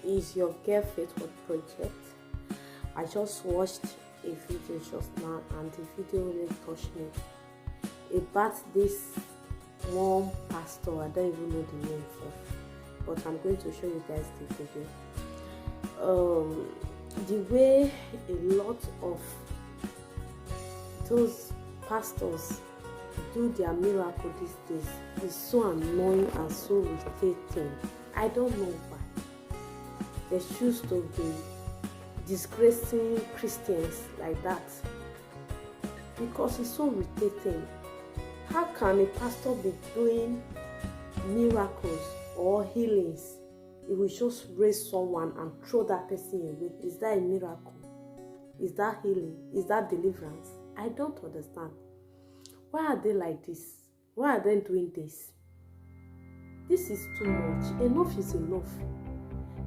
Is your girl Faithful Project. I just watched a video just now and the video really touched me about this one pastor. I don't even know the name of, but I'm going to show you guys the video. The way a lot of those pastors do their miracle these days is so annoying and so irritating. I don't know why they choose to be disgracing Christians like that, because it's so irritating. How can a pastor be doing miracles or healings? He will just raise someone and throw that person away. Is that a miracle? Is that healing? Is that deliverance? I don't understand. Why are they like this? Why are they doing this? This is too much. Enough is enough.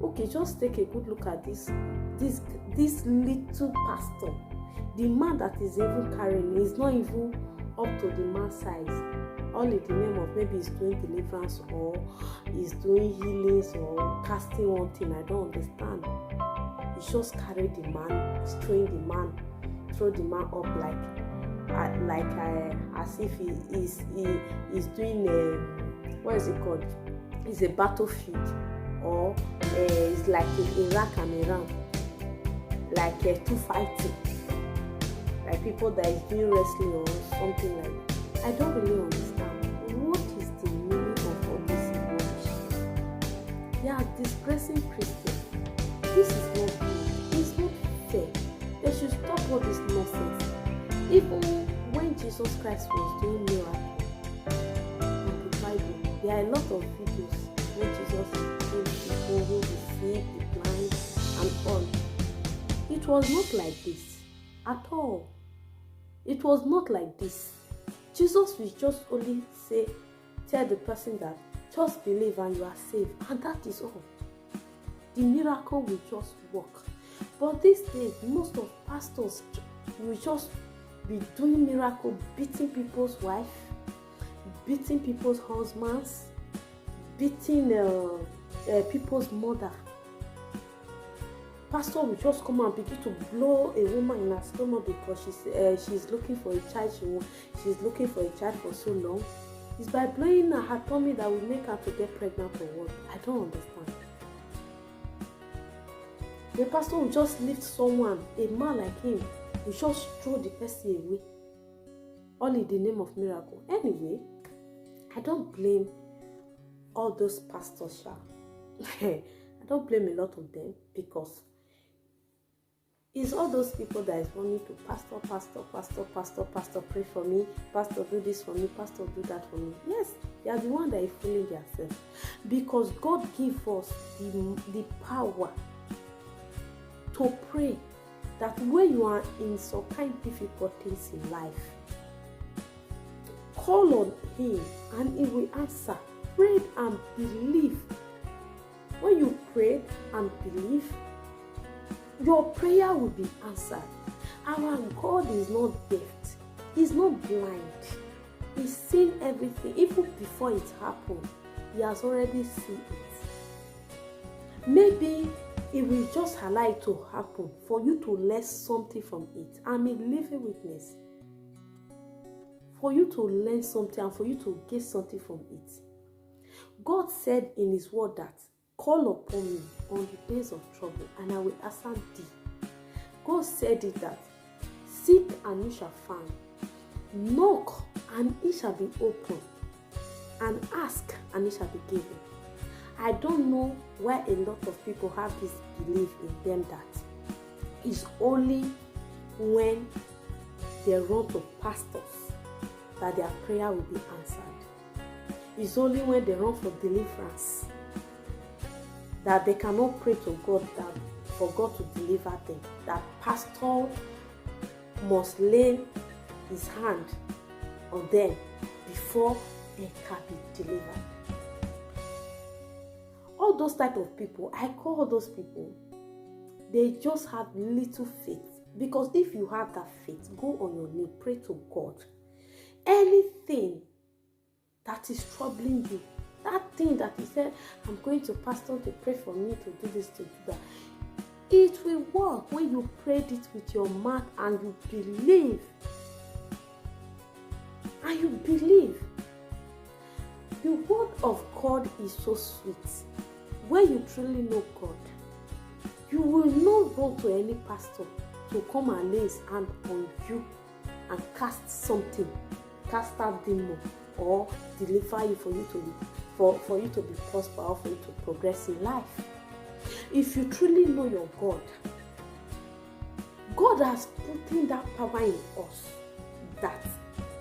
Okay, just take a good look at this little pastor. The man that is even carrying is not even up to the man's size. All in the name of maybe he's doing deliverance or he's doing healings or casting one thing. I don't understand. He just carry the man, throw the man up as if he is doing what is it called? It's a battlefield, or it's like a Iraq and Iran, like two fighting, like people that is doing wrestling or something like that. I don't really understand. What is the meaning of all this rubbish? They are disgracing Christians. This is not good. It's not fair. They should stop all this nonsense. Even when Jesus Christ was doing miracles in the Bible, there are a lot of videos when Jesus healed people who received the blind and all. It was not like this at all. It was not like this. Jesus will just only tell the person that just believe and you are saved, and that is all. The miracle will just work. But these days, most of pastors will just be doing miracle, beating people's wife, beating people's husbands, beating people's mother. Pastor will just come and begin to blow a woman in her stomach because she's looking for a child. She's looking for a child for so long. It's by blowing her tummy that will make her to get pregnant or what? I don't understand. The pastor will just lift someone, a man like him, will just throw the person away, all in the name of miracle. Anyway, I don't blame all those pastors. I don't blame a lot of them, because it's all those people that is wanting to pastor, pray for me, pastor, do this for me, pastor, do that for me. Yes, they are the one that is fooling themselves, because God gave us the power to pray, that when you are in some kind of difficulties in life, call on Him and He will answer. Pray and believe. When you pray and believe, your prayer will be answered. Our God is not deaf. He's not blind. He's seen everything. Even before it happened, He has already seen it. Maybe He will just allow it to happen for you to learn something from it. I'm a living witness. For you to learn something and for you to get something from it. God said in His word that, call upon me on the days of trouble, and I will answer thee. God said it that, seek and you shall find. Knock and it shall be opened. And ask and it shall be given. I don't know why a lot of people have this belief in them that it's only when they run to pastors that their prayer will be answered. It's only when they run for deliverance that they cannot pray to God for God to deliver them. That pastor must lay his hand on them before they can be delivered. All those type of people, I call those people, they just have little faith. Because if you have that faith, go on your knee, pray to God. Anything that is troubling you, that thing that he said, I'm going to pastor to pray for me, to do this, to do that. It will work when you prayed it with your mouth and you believe. And you believe. The word of God is so sweet. When you truly know God, you will not run to any pastor to come and lay his hand on you and cast out demon, or deliver you for you to be prosper, or for you to progress in life. If you truly know your God, God has put in that power in us that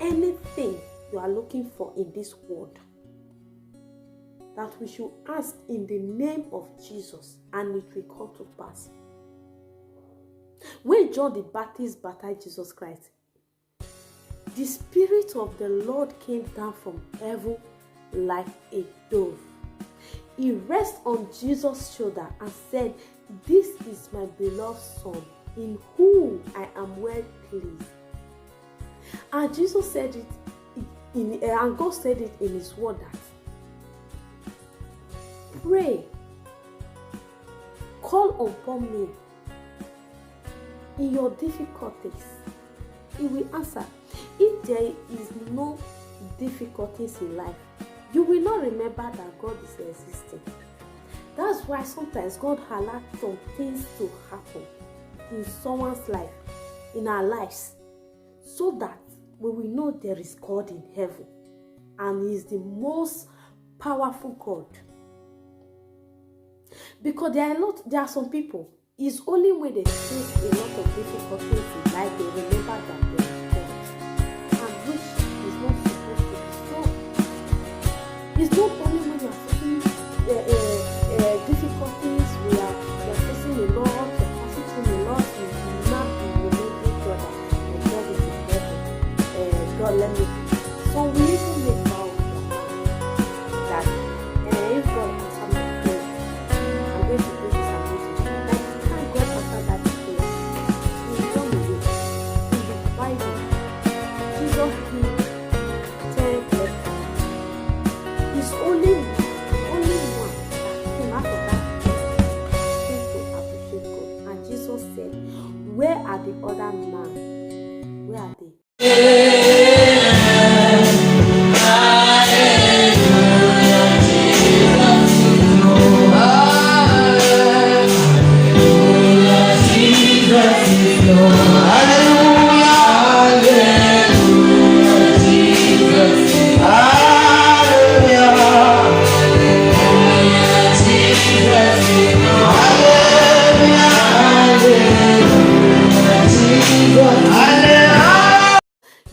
anything you are looking for in this world, that we should ask in the name of Jesus and it will come to pass. When John the Baptist baptized Jesus Christ, the Spirit of the Lord came down from heaven like a dove. He rested on Jesus' shoulder and said, "This is my beloved Son, in whom I am well pleased." And Jesus said it, and God said it in His word that, pray, call upon me in your difficulties. He will answer. If there is no difficulties in life, you will not remember that God is existing. That's why sometimes God allows some things to happen in someone's life, in our lives, so that we will know there is God in heaven and He is the most powerful God. Because there are some people, it's only when they face a lot of difficulties in life they remember that there is God, and which is not supposed to be so. It's not only when you are facing difficulties, we are facing a lot, we are passing through a lot, you will not be remembering God that God is in heaven. God, let me. So we even make vows that if God answer my prayer, I'm going to do this, I'm going to do that. Like, can't God answer that prayer? We run away. In the Bible, Jesus healed 10 lepers. It's only one that came out of that came to appreciate God. And Jesus said, where are the other men? Where are they?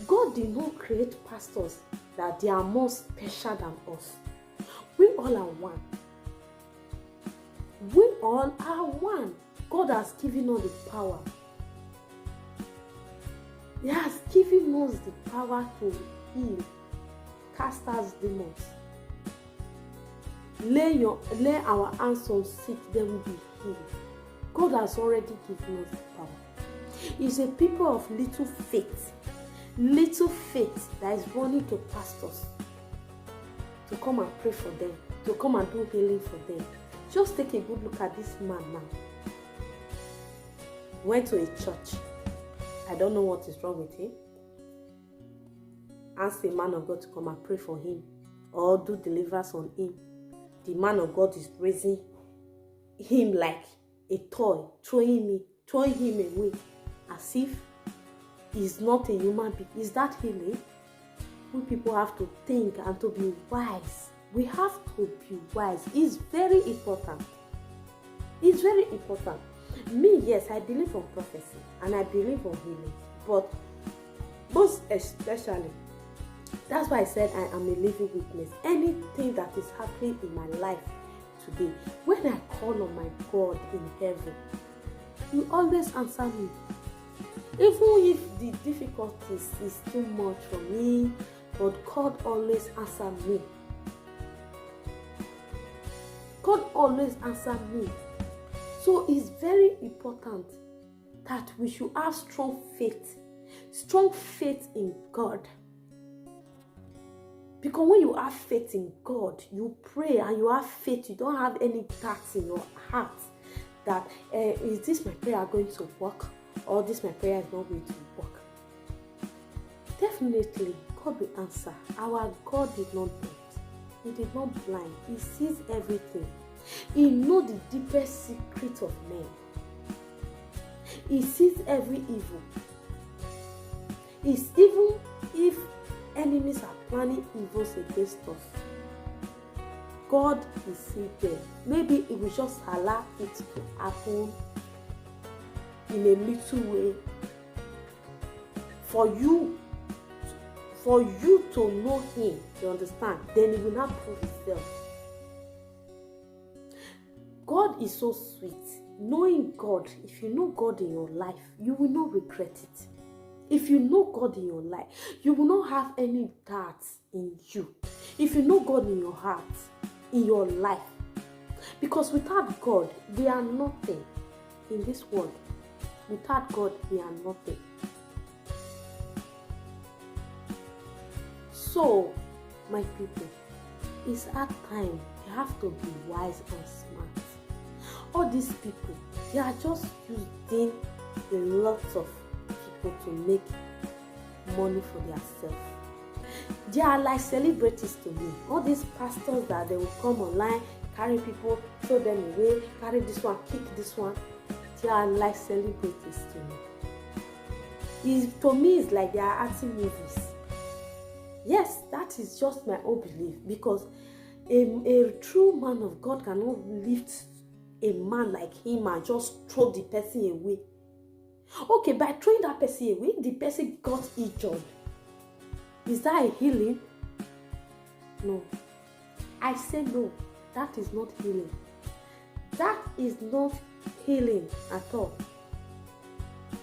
God did not create pastors that they are more special than us. We all are one. We all are one. God has given us the power. He has given us the power to heal, cast out demons. Lay our hands on sick, they will be healed. God has already given us the power. It's a people of little faith that is running to pastors to come and pray for them, to come and do healing for them. Just take a good look at this man now. Went to a church. I don't know what is wrong with him. Ask the man of God to come and pray for him or do deliverance on him. The man of God is raising him like a toy, throwing him away as if he's not a human being. Is that healing? We people have to think and to be wise. We have to be wise. It's very important. It's very important. Me, yes, I believe on prophecy and I believe on healing. But most especially, that's why I said I am a living witness. Anything that is happening in my life today, when I call on my God in heaven, He always answer me. Even if the difficulties is too much for me, but God always answer me. God always answer me. So it's very important that we should have strong faith in God. Because when you have faith in God, you pray and you have faith, you don't have any doubts in your heart that is this my prayer going to work, or this my prayer is not going to work. Definitely, God will answer. Our God did not doubt. He did not blind. He sees everything. He knows the deepest secret of men. He sees every evil. Even if enemies are planning evils against us, God is still there. Maybe He will just allow it to happen in a little way for you to know Him, you understand? Then He will not prove Himself. God is so sweet. Knowing God, if you know God in your life, you will not regret it. If you know God in your life, you will not have any doubts in you. If you know God in your heart, in your life, because without God, we are nothing in this world. Without God, we are nothing. So, my people, it's our time. You have to be wise and smart. All these people, they are just using a lot of people to make money for themselves. They are like celebrities to me. All these pastors that they will come online, carry people, throw them away, carry this one, kick this one. They are like celebrities to me. To me, it's like they are acting movies. Yes, that is just my own belief, because a true man of God cannot lift a man like him and just throw the person away. Okay, by throwing that person away, the person got injured. Is that a healing? No. I say no. That is not healing. That is not healing at all.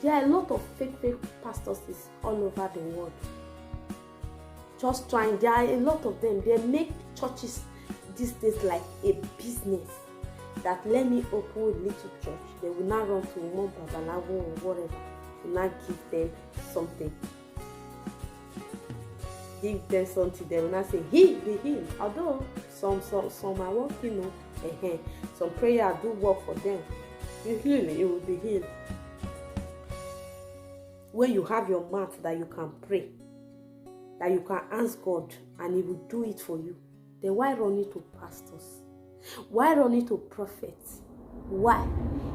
There are a lot of fake pastors all over the world. Just trying. There are a lot of them. They make churches these days like a business. That let me open a little church. They will not run to one babalawo or whatever. Will not give them something. Give them something. They will not say, "He be healed." Although some are working, some prayer do work for them. You heal, it will be healed. When you have your mouth that you can pray, that you can ask God, and He will do it for you, then why run it to pastors? Why run it to prophets? Why?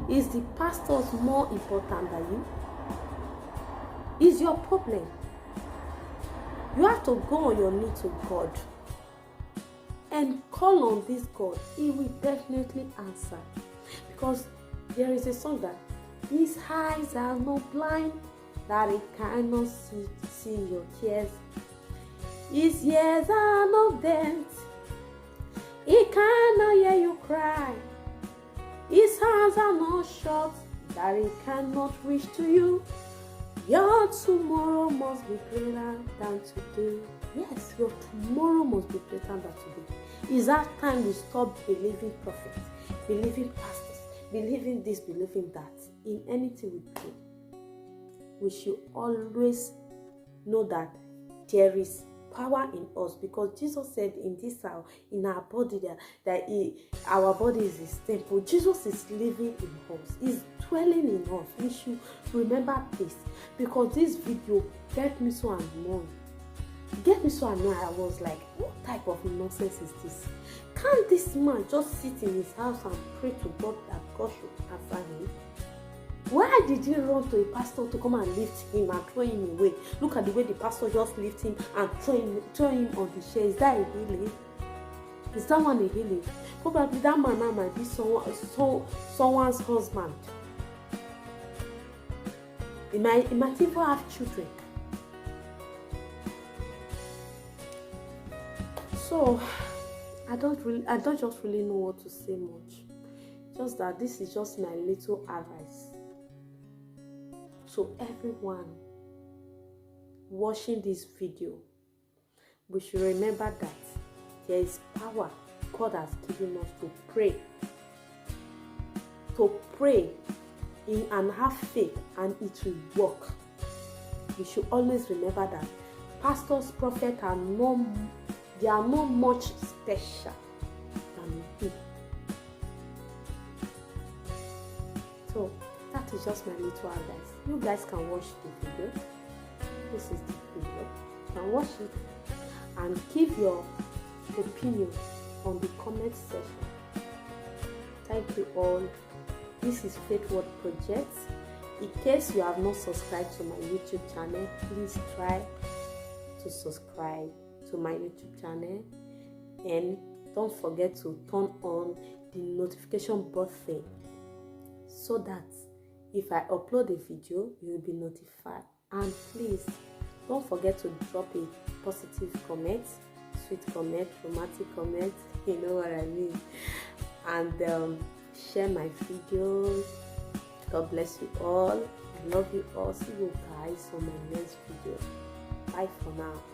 Is the pastors more important than you? Is your problem? You have to go on your knees to God and call on this God. He will definitely answer. Because there is a song that His eyes are not blind, that He cannot see your tears. His ears are not deaf, He cannot hear you cry. His hands are not short, that He cannot reach to you. Your tomorrow must be greater than today. Yes, your tomorrow must be greater than today. It's that time we stop believing prophets, believing pastors, believing this, believing that. In anything we do, we should always know that there is power in us, because Jesus said in this hour, in our body, our body is His temple. Jesus is living in us. He's dwelling in us. We should remember this, because this video get me so annoyed. I was like, what type of nonsense is this? Can't this man just sit in his house and pray to God that God should answer him? Why did he run to a pastor to come and lift him and throw him away? Look at the way the pastor just lift him and throw him on the chair. Is that a healing? Is that one a healing? Probably that man now might be someone's husband. He might even have children. So I don't just really know what to say much. Just that this is just my little advice. So everyone watching this video, we should remember that there is power God has given us to pray. To pray and have faith, and it will work. We should always remember that pastors, prophets are no They are not much special than you. So that is just my little advice. You guys can watch the video. This is the video. You can watch it and give your opinion on the comment section. Thank you all. This is Faith Word Project. In case you have not subscribed to my YouTube channel, please try to subscribe to my YouTube channel, and don't forget to turn on the notification button so that if I upload a video, you will be notified. And please don't forget to drop a positive comment, sweet comment, romantic comment, you know what I mean, and share my videos. God bless you all. I love you all. See you guys on my next video. Bye for now.